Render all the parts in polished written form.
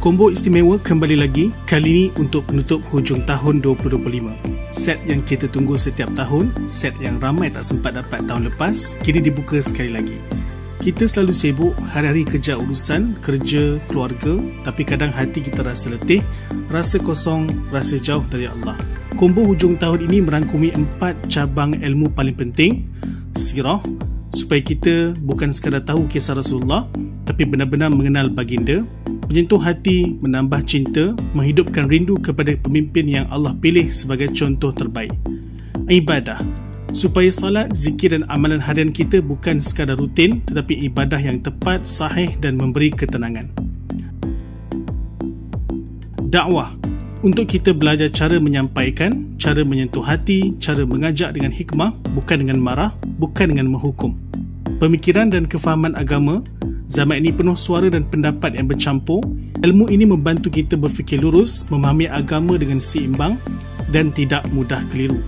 Combo istimewa kembali lagi, kali ini untuk penutup hujung tahun 2025. Set yang kita tunggu setiap tahun, set yang ramai tak sempat dapat tahun lepas, kini dibuka sekali lagi. Kita selalu sibuk, hari-hari kejar urusan, kerja, keluarga, tapi kadang hati kita rasa letih, rasa kosong, rasa jauh dari Allah. Combo hujung tahun ini merangkumi 4 cabang ilmu paling penting, sirah, supaya kita bukan sekadar tahu kisah Rasulullah, tapi benar-benar mengenal baginda, menyentuh hati, menambah cinta, menghidupkan rindu kepada pemimpin yang Allah pilih sebagai contoh terbaik. Ibadah, supaya salat, zikir dan amalan harian kita bukan sekadar rutin, tetapi ibadah yang tepat, sahih dan memberi ketenangan. Dakwah, untuk kita belajar cara menyampaikan, cara menyentuh hati, cara mengajak dengan hikmah, bukan dengan marah, bukan dengan menghukum. Pemikiran dan kefahaman agama, zaman ini penuh suara dan pendapat yang bercampur. Ilmu ini membantu kita berfikir lurus, memahami agama dengan seimbang dan tidak mudah keliru.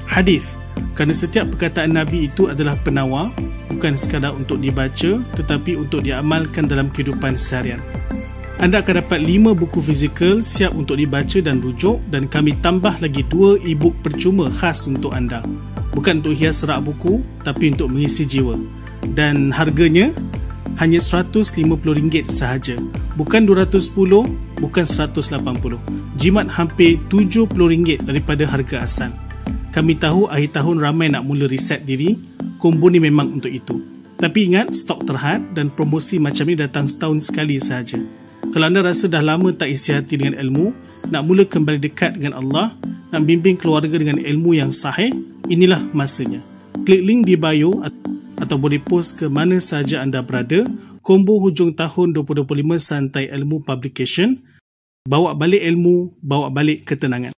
Hadis, kerana setiap perkataan Nabi itu adalah penawar, bukan sekadar untuk dibaca tetapi untuk diamalkan dalam kehidupan seharian. Anda akan dapat 5 buku fizikal siap untuk dibaca dan rujuk, dan kami tambah lagi 2 e-book percuma khas untuk anda. Bukan untuk hias rak buku, tapi untuk mengisi jiwa. Dan harganya hanya RM150 sahaja. Bukan RM210, bukan RM180. Jimat hampir RM70 daripada harga asal. Kami tahu akhir tahun ramai nak mula reset diri, combo ni memang untuk itu. Tapi ingat, stok terhad dan promosi macam ni datang setahun sekali sahaja. Kalau anda rasa dah lama tak isi hati dengan ilmu, nak mula kembali dekat dengan Allah, nak bimbing keluarga dengan ilmu yang sahih, inilah masanya. Klik link di bio atau boleh post ke mana sahaja anda berada. Combo hujung tahun 2025 Santai Ilmu Publication. Bawa balik ilmu, bawa balik ketenangan.